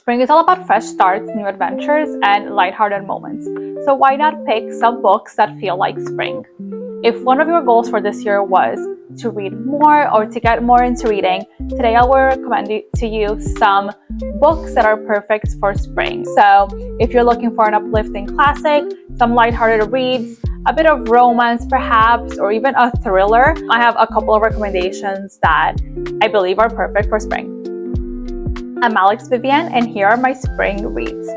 Spring is all about fresh starts, new adventures, and lighthearted moments. So why not pick some books that feel like spring? If one of your goals for this year was to read more or to get more into reading, today I will recommend to you some books that are perfect for spring. So if you're looking for an uplifting classic, some lighthearted reads, a bit of romance perhaps, or even a thriller, I have a couple of recommendations that I believe are perfect for spring. I'm Alex Vivian, and here are my spring reads.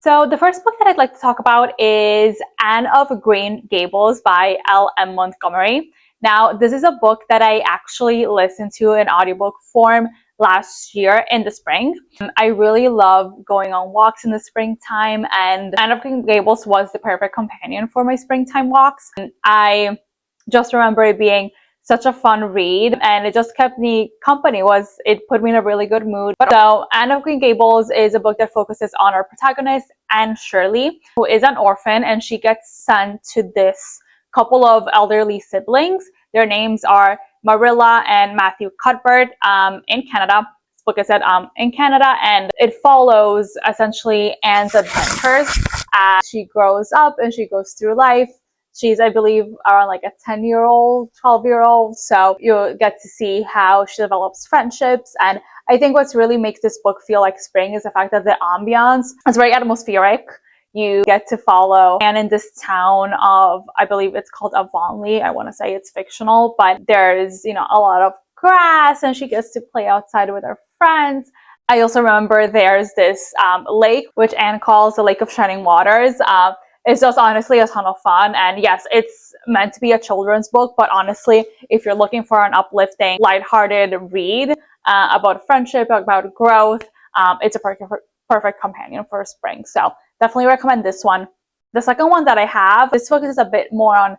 So the first book that I'd like to talk about is Anne of Green Gables by L.M. Montgomery. Now, this is a book that I actually listened to in audiobook form last year in the spring. I really love going on walks in the springtime, and Anne of Green Gables was the perfect companion for my springtime walks. I just remember it being such a fun read, and it just kept me company. It put me in a really good mood. So Anne of Green Gables is a book that focuses on our protagonist, Anne Shirley, who is an orphan, and she gets sent to this couple of elderly siblings. Their names are Marilla and Matthew Cuthbert in Canada. This book is set in Canada, and it follows essentially Anne's adventures as she grows up and she goes through life. She's, I believe, around like a 10-year-old, 12-year-old. So you get to see how she develops friendships. And I think what's really makes this book feel like spring is the fact that the ambiance is very atmospheric. You get to follow Anne in this town of, I believe it's called Avonlea. I want to say it's fictional, but there's, a lot of grass, and she gets to play outside with her friends. I also remember there's this lake, which Anne calls the Lake of Shining Waters. It's just honestly a ton of fun. And yes, it's meant to be a children's book, but honestly, if you're looking for an uplifting, lighthearted read about friendship, about growth, it's a perfect companion for spring. So definitely recommend this one. The second one that I have, this focuses a bit more on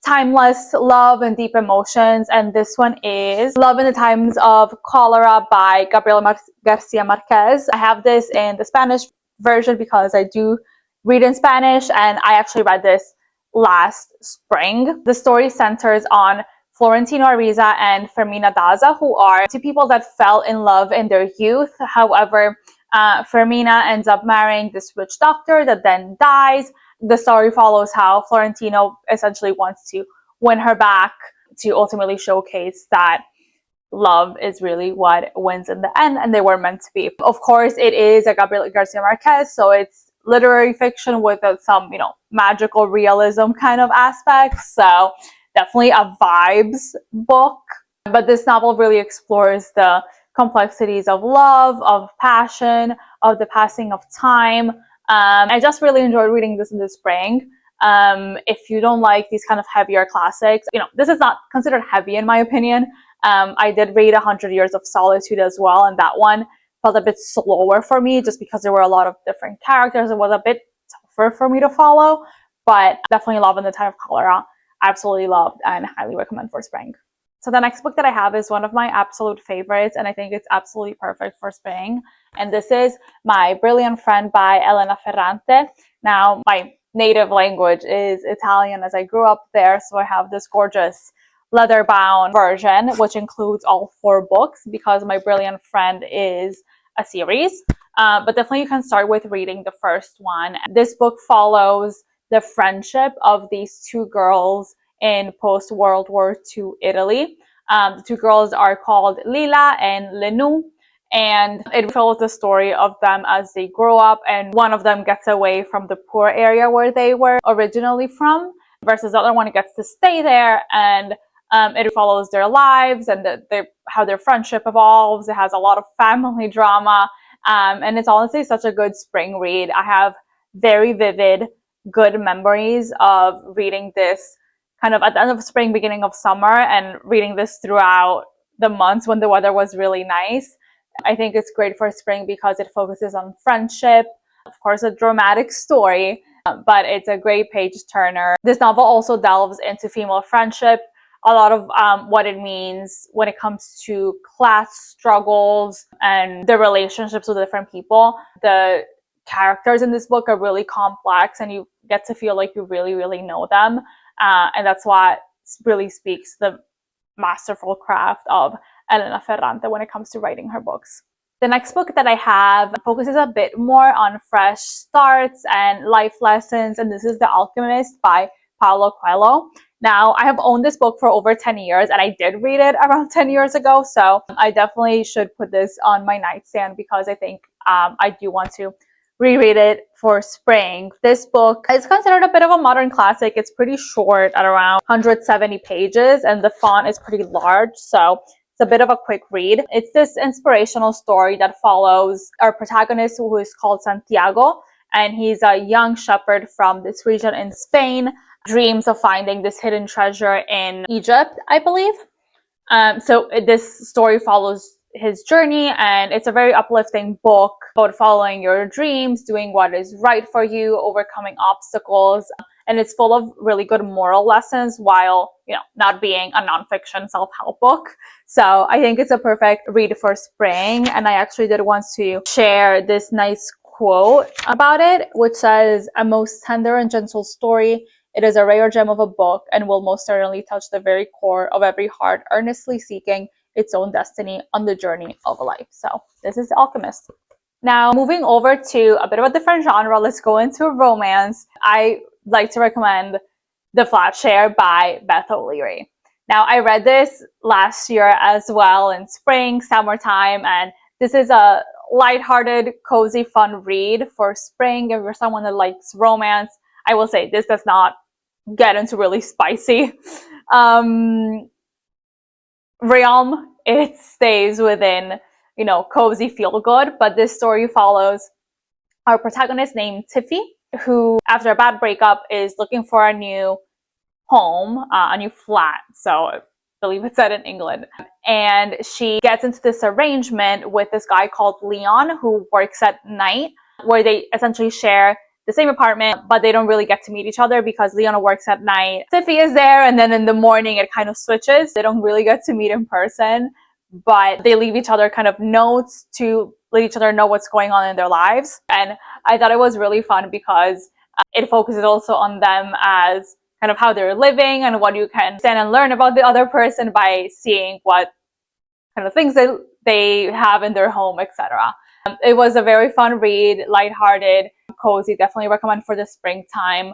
timeless love and deep emotions, and this one is Love in the Times of Cholera by Gabriel Garcia Marquez. I have this in the Spanish version because I do read in Spanish, and I actually read this last spring. The story centers on Florentino Ariza and Fermina Daza, who are two people that fell in love in their youth. However, Fermina ends up marrying this rich doctor that then dies. The story follows how Florentino essentially wants to win her back to ultimately showcase that love is really what wins in the end, and they were meant to be. Of course, it is a Gabriel Garcia Marquez, so it's literary fiction with some, magical realism kind of aspects. So definitely a vibes book. But this novel really explores the complexities of love, of passion, of the passing of time. I just really enjoyed reading this in the spring. If you don't like these kind of heavier classics, this is not considered heavy in my opinion. I did read 100 Years of Solitude as well, and that one felt a bit slower for me just because there were a lot of different characters. It was a bit tougher for me to follow, but definitely Love in the Time of Cholera. Absolutely loved and highly recommend for spring. So the next book that I have is one of my absolute favorites, and I think it's absolutely perfect for spring. And this is My Brilliant Friend by Elena Ferrante. Now, my native language is Italian as I grew up there, so I have this gorgeous leather-bound version, which includes all 4 books because My Brilliant Friend is a series. But definitely you can start with reading the first one. This book follows the friendship of these 2 girls in post-World War II Italy. The 2 girls are called Lila and Lenou, and it follows the story of them as they grow up, and one of them gets away from the poor area where they were originally from, versus the other one gets to stay there, and it follows their lives and how their friendship evolves. It has a lot of family drama, and it's honestly such a good spring read. I have very vivid, good memories of reading this kind of at the end of spring, beginning of summer, and reading this throughout the months when the weather was really nice. I think it's great for spring because it focuses on friendship. Of course, a dramatic story, but it's a great page turner. This novel also delves into female friendship, a lot of what it means when it comes to class struggles and the relationships with different people. The characters in this book are really complex, and you get to feel like you really, really know them. And that's what really speaks the masterful craft of Elena Ferrante when it comes to writing her books. The next book that I have focuses a bit more on fresh starts and life lessons, and this is The Alchemist by Paulo Coelho. Now, I have owned this book for over 10 years, and I did read it around 10 years ago, so I definitely should put this on my nightstand because I think I do want to reread it for spring. This book is considered a bit of a modern classic. It's pretty short at around 170 pages, and the font is pretty large, so it's a bit of a quick read. It's this inspirational story that follows our protagonist, who is called Santiago, and he's a young shepherd from this region in Spain, dreams of finding this hidden treasure in Egypt, I believe. So this story follows his journey, and it's a very uplifting book about following your dreams, doing what is right for you, overcoming obstacles, and it's full of really good moral lessons while, not being a nonfiction self-help book. So I think it's a perfect read for spring, and I actually did want to share this nice quote about it, which says, "A most tender and gentle story. It is a rare gem of a book and will most certainly touch the very core of every heart earnestly seeking its own destiny on the journey of life." So this is The Alchemist. Now, moving over to a bit of a different genre, let's go into romance. I like to recommend The Flatshare by Beth O'Leary. Now, I read this last year as well in spring, summertime, and this is a lighthearted, cozy, fun read for spring. If you're someone that likes romance, I will say this does not get into really spicy realm. It stays within, cozy, feel good. But this story follows our protagonist named Tiffy, who, after a bad breakup, is looking for a new home, a new flat. So I believe it's set in England. And she gets into this arrangement with this guy called Leon, who works at night, where they essentially share the same apartment, but they don't really get to meet each other because Leona works at night. Tiffy is there, and then in the morning it kind of switches. They don't really get to meet in person, but they leave each other kind of notes to let each other know what's going on in their lives. And I thought it was really fun because it focuses also on them as kind of how they're living and what you can stand and learn about the other person by seeing what kind of things they have in their home, etc. It was a very fun read, lighthearted, cozy. Definitely recommend for the springtime.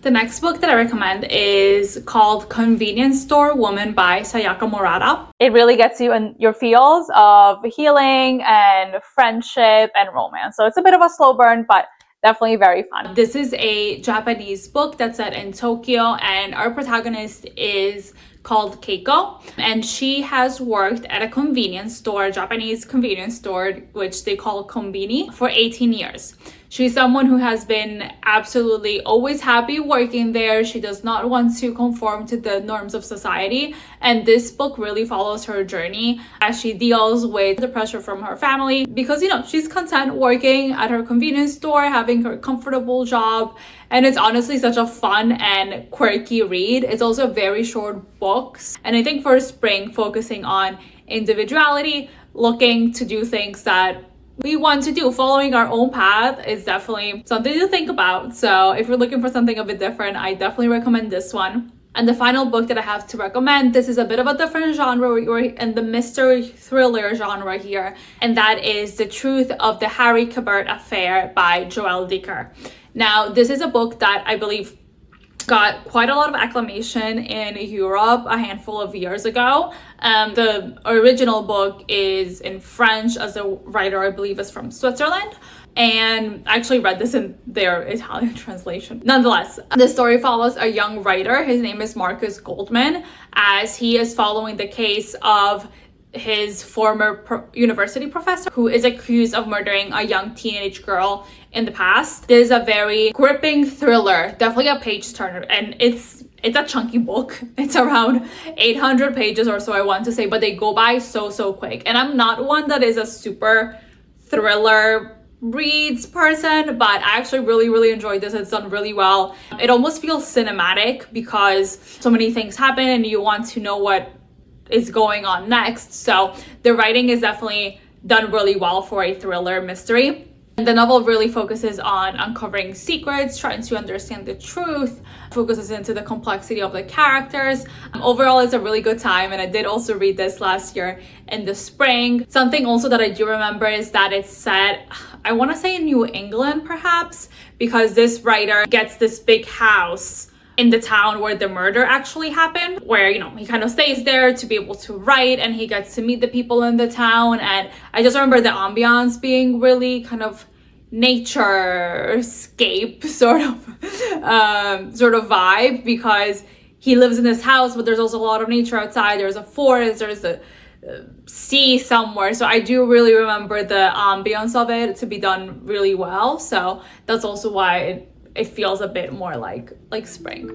The next book that I recommend is called Convenience Store Woman by Sayaka Murata. It really gets you in your feels of healing and friendship and romance. So it's a bit of a slow burn, but definitely very fun. This is a Japanese book that's set in Tokyo, and our protagonist is called Keiko, and she has worked at a convenience store, Japanese convenience store, which they call konbini, for 18 years. She's someone who has been absolutely always happy working there. She does not want to conform to the norms of society, and this book really follows her journey as she deals with the pressure from her family because, she's content working at her convenience store, having her comfortable job, and it's honestly such a fun and quirky read. It's also very short books, and I think for spring, focusing on individuality, looking to do things that we want to do, following our own path is definitely something to think about. So if you're looking for something a bit different, I definitely recommend this one. And the final book that I have to recommend, this is a bit of a different genre. We're in the mystery thriller genre here, and that is The Truth of the Harry Quebert Affair by Joelle Dicker. Now, this is a book that I believe got quite a lot of acclamation in Europe a handful of years ago. The original book is in French, as the writer, I believe, is from Switzerland. And I actually read this in their Italian translation. Nonetheless, the story follows a young writer. His name is Marcus Goldman, as he is following the case of his former university professor who is accused of murdering a young teenage girl in the past. This is a very gripping thriller, definitely a page turner, and it's a chunky book. It's around 800 pages or so, I want to say, but they go by so quick. And I'm not one that is a super thriller reads person, but I actually really enjoyed this. It's done really well. It almost feels cinematic because so many things happen and you want to know what is going on next. So the writing is definitely done really well for a thriller mystery. The novel really focuses on uncovering secrets, trying to understand the truth, focuses into the complexity of the characters. Overall, it's a really good time, and I did also read this last year in the spring. Something also that I do remember is that it's set, I want to say in New England perhaps, because this writer gets this big house in the town where the murder actually happened, where, you know, he kind of stays there to be able to write, and he gets to meet the people in the town. And I just remember the ambiance being really kind of nature-scape sort of vibe, because he lives in this house, but there's also a lot of nature outside. There's a forest, there's a sea somewhere. So I do really remember the ambience of it to be done really well. So that's also why it feels a bit more like spring.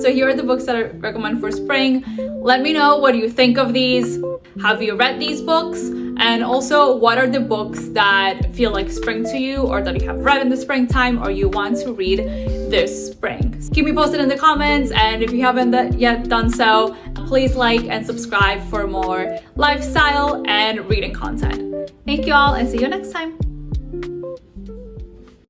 So here are the books that I recommend for spring. Let me know, what do you think of these? Have you read these books? And also, what are the books that feel like spring to you, or that you have read in the springtime, or you want to read this spring? Keep me posted in the comments, and if you haven't yet done so, please like and subscribe for more lifestyle and reading content. Thank you all, and see you next time.